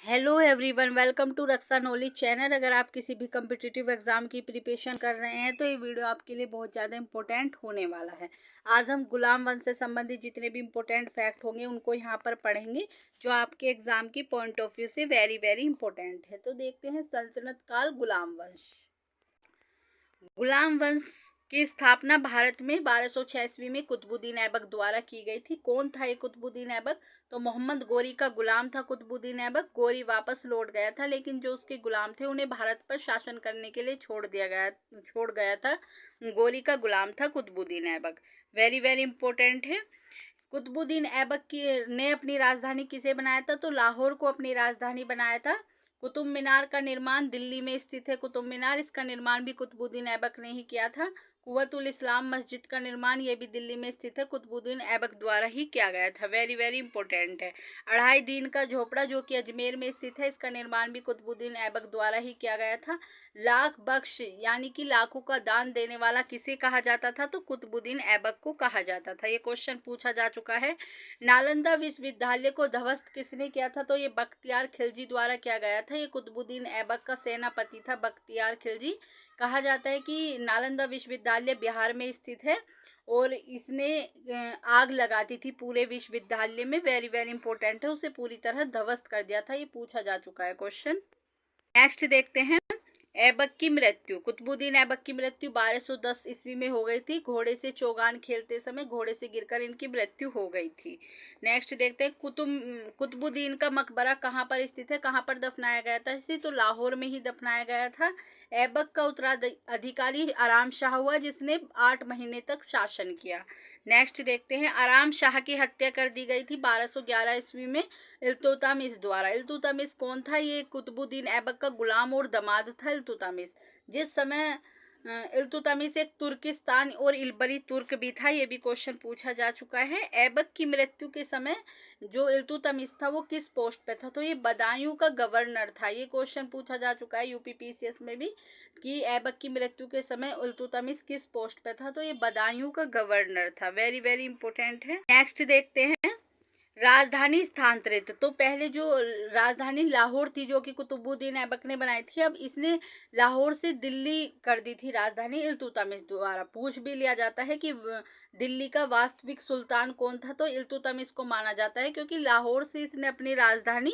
Hello everyone, welcome to Raksha knowledge channel. अगर आप किसी भी कम्पिटिटिव एग्जाम की प्रिपरेशन कर रहे हैं तो ये वीडियो आपके लिए बहुत ज़्यादा इंपॉर्टेंट होने वाला है। आज हम गुलाम वंश से संबंधित जितने भी इंपॉर्टेंट फैक्ट होंगे उनको यहाँ पर पढ़ेंगे, जो आपके एग्जाम की पॉइंट ऑफ व्यू से वेरी वेरी इंपॉर्टेंट है। तो देखते हैं सल्तनत काल गुलाम वंश। गुलाम वंश की स्थापना भारत में 1206 ईस्वी में कुतुबुद्दीन ऐबक द्वारा की गई थी। कौन था ये कुतुबुद्दीन ऐबक? तो मोहम्मद गोरी का गुलाम था कुतुबुद्दीन ऐबक। गोरी वापस लौट गया था, लेकिन जो उसके गुलाम थे उन्हें भारत पर शासन करने के लिए छोड़ गया था। गोरी का गुलाम था Qutubuddin Aibak. Very very important है। कुतुबुद्दीन ऐबक की ने अपनी राजधानी किसे बनाया था? तो लाहौर को अपनी राजधानी बनाया था। कुतुब मीनार का निर्माण दिल्ली में स्थित है। कुतुब मीनार, इसका निर्माण भी कुतुबुद्दीन ऐबक ने ही किया था। कुव्वतुल इस्लाम मस्जिद का निर्माण ये भी दिल्ली में स्थित है, कुतुबुद्दीन ऐबक द्वारा ही किया गया था। वेरी वेरी इंपॉर्टेंट है। अढ़ाई दीन का झोपड़ा जो कि अजमेर में स्थित है, इसका निर्माण भी कुतुबुद्दीन ऐबक द्वारा ही किया गया था। लाख बख्श यानी कि लाखों का दान देने वाला किसे कहा जाता था? तो कुतुबुद्दीन ऐबक को कहा जाता था। ये क्वेश्चन पूछा जा चुका है। नालंदा विश्वविद्यालय को ध्वस्त किसने किया था? तो ये बख्तियार खिलजी द्वारा किया गया था। ये कुतुबुद्दीन ऐबक का सेनापति था बख्तियार खिलजी। कहा जाता है कि नालंदा विश्वविद्यालय बिहार में स्थित है और इसने आग लगाती थी पूरे विश्वविद्यालय में। वेरी वेरी इंपॉर्टेंट है, उसे पूरी तरह ध्वस्त कर दिया था। ये पूछा जा चुका है क्वेश्चन। नेक्स्ट देखते हैं ऐबक की मृत्यु। कुतुबुद्दीन ऐबक की मृत्यु 1210 ईस्वी में हो गई थी। घोड़े से चौगान खेलते समय घोड़े से गिरकर इनकी मृत्यु हो गई थी। नेक्स्ट देखते हैं कुतुबुद्दीन का मकबरा कहाँ पर स्थित है, कहाँ पर दफनाया गया था इसे? तो लाहौर में ही दफनाया गया था। ऐबक का उत्तराधिकारी आराम शाह हुआ, जिसने 8 महीने तक शासन किया। नेक्स्ट देखते हैं आराम शाह की हत्या कर दी गई थी 1211 ईस्वी में इल्तुतमिश द्वारा। इल्तुतमिश कौन था? ये कुतुबुद्दीन ऐबक का गुलाम और दामाद था इल्तुतमिश। जिस समय इल्तुतमिश एक तुर्किस्तान और इलबरी तुर्क भी था, ये भी क्वेश्चन पूछा जा चुका है। ऐबक की मृत्यु के समय जो इल्तुतमिश था वो किस पोस्ट पे था? तो ये बदायूं का गवर्नर था। ये क्वेश्चन पूछा जा चुका है यूपीपीसीएस में भी कि ऐबक की मृत्यु के समय इल्तुतमिश किस पोस्ट पे था? तो ये बदायूं का गवर्नर था। वेरी वेरी इंपॉर्टेंट है। नेक्स्ट देखते हैं राजधानी स्थानांतरित। तो पहले जो राजधानी लाहौर थी जो कि कुतुबुद्दीन ऐबक ने बनाई थी, अब इसने लाहौर से दिल्ली कर दी थी राजधानी इल्तुतमिश द्वारा। पूछ भी लिया जाता है कि दिल्ली का वास्तविक सुल्तान कौन था? तो इल्तुतमिश को माना जाता है, क्योंकि लाहौर से इसने अपनी राजधानी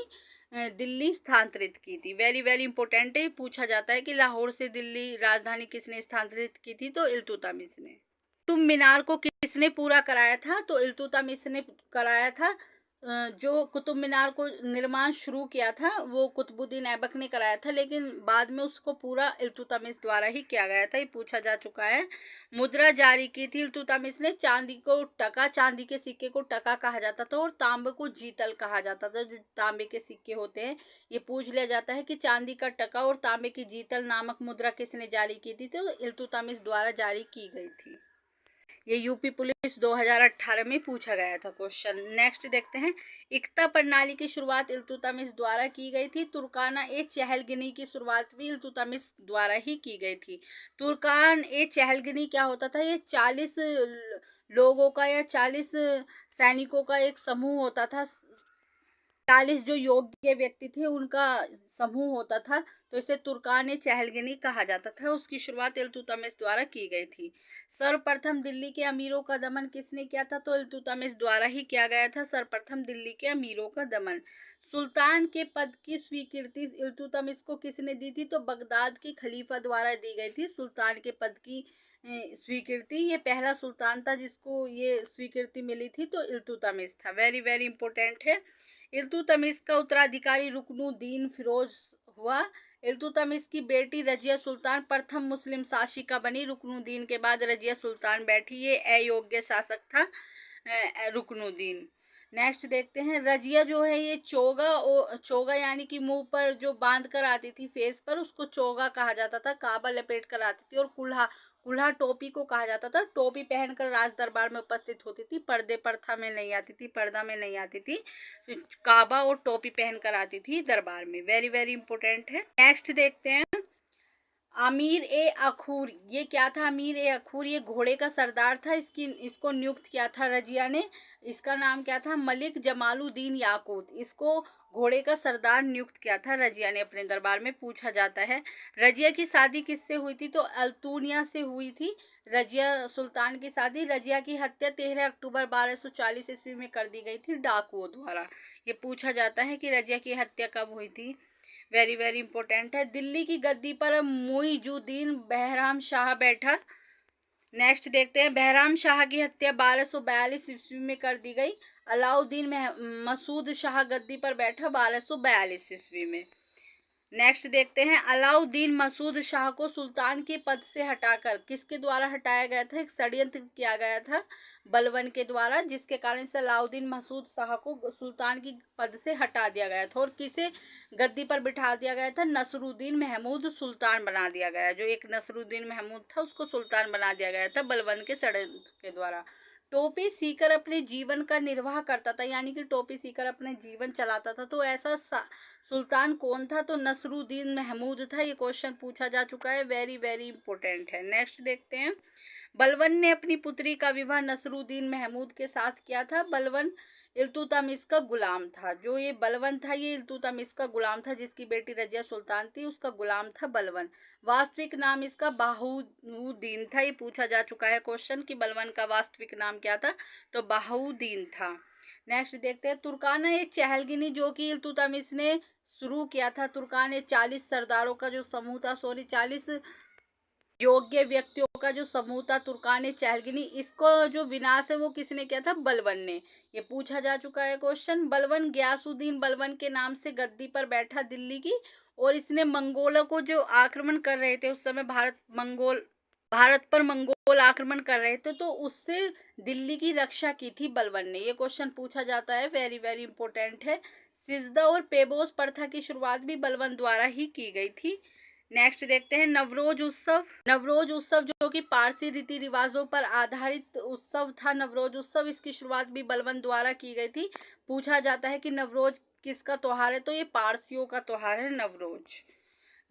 दिल्ली स्थानांतरित की थी। वेरी वेरी इंपॉर्टेंट है, पूछा जाता है कि लाहौर से दिल्ली राजधानी किसने स्थानांतरित की थी? तो इल्तुतमिश ने। कुतुब मीनार को किसने पूरा कराया था? तो इल्तुतमिश ने कराया था। जो कुतुब मीनार को निर्माण शुरू किया था वो कुतुबुद्दीन ऐबक ने कराया था, लेकिन बाद में उसको पूरा इल्तुतमिश द्वारा ही किया गया था। ये पूछा जा चुका है। मुद्रा जारी की थी इल्तुतमिश ने। चांदी को टका, चांदी के सिक्के को टका कहा जाता था और तांबे को जीतल कहा जाता था। जो तांबे के सिक्के होते हैं, ये पूछ लिया जाता है कि चांदी का टका और तांबे की जीतल नामक मुद्रा किसने जारी की थी? तो इल्तुतमिश द्वारा जारी की गई थी। ये यूपी पुलिस 2018 में पूछा गया था क्वेश्चन। नेक्स्ट देखते हैं इक्ता प्रणाली की शुरुआत इल्तुतमिश द्वारा की गई थी। तुर्काना ए चहलगिनी की शुरुआत भी इल्तुतमिश द्वारा ही की गई थी। तुर्कान ए चहलगिनी क्या होता था? ये 40 लोगों का या 40 सैनिकों का एक समूह होता था। 40 जो योग्य व्यक्ति थे उनका समूह होता था, तो इसे तुर्कान ए चहलगिनी कहा जाता था। उसकी शुरुआत इल्तुतमिश द्वारा की गई थी। सर्वप्रथम दिल्ली के अमीरों का दमन किसने किया था? तो इल्तुतमिश द्वारा ही किया गया था सर्वप्रथम दिल्ली के अमीरों का दमन। सुल्तान के पद की स्वीकृति इल्तुतमिश को किसने दी थी? तो बगदाद के खलीफा द्वारा दी गई थी सुल्तान के पद की स्वीकृति। ये पहला सुल्तान था जिसको ये स्वीकृति मिली थी, तो इल्तुतमिश था। वेरी वेरी इंपॉर्टेंट है। इल्तुतमिश का उत्तराधिकारी रुकनुद्दीन फिरोज हुआ। इल्तुतमिश की बेटी रजिया सुल्तान प्रथम मुस्लिम शासिका बनी। रुकनुद्दीन के बाद रजिया सुल्तान बैठी। ये अयोग्य शासक था रुकनुद्दीन। नेक्स्ट देखते हैं रजिया जो है ये चोगा यानी कि मुंह पर जो बांध कर आती थी फेस पर, उसको चोगा कहा जाता था। काबा लपेट कर आती थी। और कुल्हा कुल्हा टोपी को कहा जाता था। टोपी पहनकर राज दरबार में उपस्थित होती थी। पर्दे प्रथा में नहीं आती थी, पर्दा में नहीं आती थी। काबा और टोपी पहनकर आती थी दरबार में। वेरी वेरी इंपॉर्टेंट है। नेक्स्ट देखते हैं अमीर ए अखूर। ये क्या था? अमीर ए अखूर ये घोड़े का सरदार था। इसको नियुक्त किया था रजिया ने। इसका नाम क्या था? मलिक जमालुद्दीन याकूत। इसको घोड़े का सरदार नियुक्त किया था रजिया ने अपने दरबार में, पूछा जाता है। रजिया की शादी किससे हुई थी? तो अल्तुनिया से हुई थी रजिया सुल्तान की शादी। रजिया की हत्या 13 अक्टूबर 1240 ईस्वी में कर दी गई थी डाकुओं द्वारा। ये पूछा जाता है कि रजिया की हत्या कब हुई थी। वेरी वेरी इंपॉर्टेंट है। दिल्ली की गद्दी पर मुइजुद्दीन बहराम शाह बैठा। नेक्स्ट देखते हैं, बहराम शाह की हत्या 1242 ईस्वी में कर दी गई। अलाउद्दीन मसूद शाह गद्दी पर बैठा 1242 ईस्वी में। नेक्स्ट देखते हैं, अलाउद्दीन मसूद शाह को सुल्तान के पद से हटाकर किसके द्वारा हटाया गया था? एक षड्यंत्र किया गया था बलबन के द्वारा, जिसके कारण से अलाउद्दीन मसूद शाह को सुल्तान की पद से हटा दिया गया था। और किसे गद्दी पर बिठा दिया गया था? नसरुद्दीन महमूद सुल्तान बना दिया गया। जो एक नसरुद्दीन महमूद था उसको सुल्तान बना दिया गया था बलबन के षड्यंत्र के द्वारा। टोपी सीकर अपने जीवन का निर्वाह करता था, यानी कि टोपी सीकर अपने जीवन चलाता था। तो ऐसा सुल्तान कौन था? तो नसरुद्दीन महमूद था। ये क्वेश्चन पूछा जा चुका है, वेरी वेरी इंपॉर्टेंट है। नेक्स्ट देखते हैं, बलबन ने अपनी पुत्री का विवाह नसरुद्दीन महमूद के साथ किया था। बलबन इल्तुतमिश का गुलाम था। जो ये बलबन था ये इल्तुतमिश का गुलाम था, जिसकी बेटी रजिया सुल्तान थी उसका गुलाम था बलबन। वास्तविक नाम इसका बहाउद्दीन था। ये पूछा जा चुका है क्वेश्चन कि बलबन का वास्तविक नाम क्या था? तो बहाउद्दीन था। नेक्स्ट देखते हैं, तुर्काना ए चहलगिनी जो कि इल्तुतमिश ने शुरू किया था। तुर्कान ए 40 सरदारों का जो समूह था, 40 योग्य व्यक्तियों का जो समूह था तुर्कान ए चहलगिनी, इसको जो विनाश है वो किसने किया था? बलबन ने। ये पूछा जा चुका है क्वेश्चन। बलबन गयासुद्दीन बलबन के नाम से गद्दी पर बैठा दिल्ली की, और इसने मंगोलों को जो आक्रमण कर रहे थे उस समय भारत पर मंगोल आक्रमण कर रहे थे, तो उससे दिल्ली की रक्षा की थी बलबन ने। ये क्वेश्चन पूछा जाता है, वेरी वेरी इंपॉर्टेंट है। सिजदा और पेबोस प्रथा की शुरुआत भी बलबन द्वारा ही की गई थी। नेक्स्ट देखते हैं, नवरोज उत्सव। नवरोज उत्सव जो कि पारसी रीति रिवाजों पर आधारित उत्सव था। नवरोज उत्सव, इसकी शुरुआत भी बलबन द्वारा की गई थी। पूछा जाता है कि नवरोज किसका त्योहार है? तो ये पारसियों का त्योहार है नवरोज,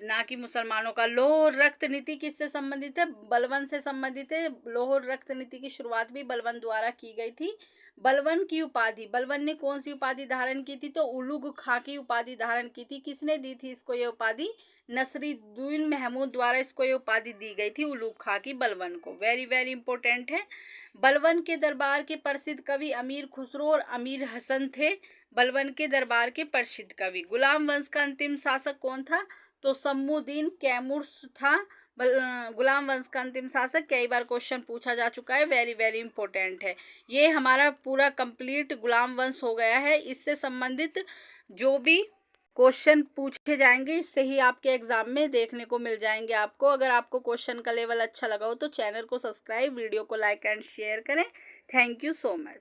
ना कि मुसलमानों का। लौह रक्त नीति किससे संबंधित है? बलबन से संबंधित है। लौह रक्त नीति की शुरुआत भी बलबन द्वारा की गई थी। बलबन की उपाधि, बलबन ने कौन सी उपाधि धारण की थी? तो उलुग खां की उपाधि धारण की थी। किसने दी थी इसको ये उपाधि? नसरुद्दीन महमूद द्वारा इसको ये उपाधि दी गई थी उलुग खां की बलबन को। वेरी वेरी इंपॉर्टेंट है। बलबन के दरबार के प्रसिद्ध कवि अमीर खुसरो और अमीर हसन थे। बलबन के दरबार के प्रसिद्ध कवि। गुलाम वंश का अंतिम शासक कौन था? तो शम्मुद्दीन कैमुर्स था गुलाम वंश का अंतिम शासक। कई बार क्वेश्चन पूछा जा चुका है, वेरी वेरी इंपॉर्टेंट है। ये हमारा पूरा कंप्लीट गुलाम वंश हो गया है। इससे संबंधित जो भी क्वेश्चन पूछे जाएंगे इससे ही आपके एग्जाम में देखने को मिल जाएंगे आपको। अगर आपको क्वेश्चन का लेवल अच्छा लगा हो तो चैनल को सब्सक्राइब, वीडियो को लाइक एंड शेयर करें। Thank you so much.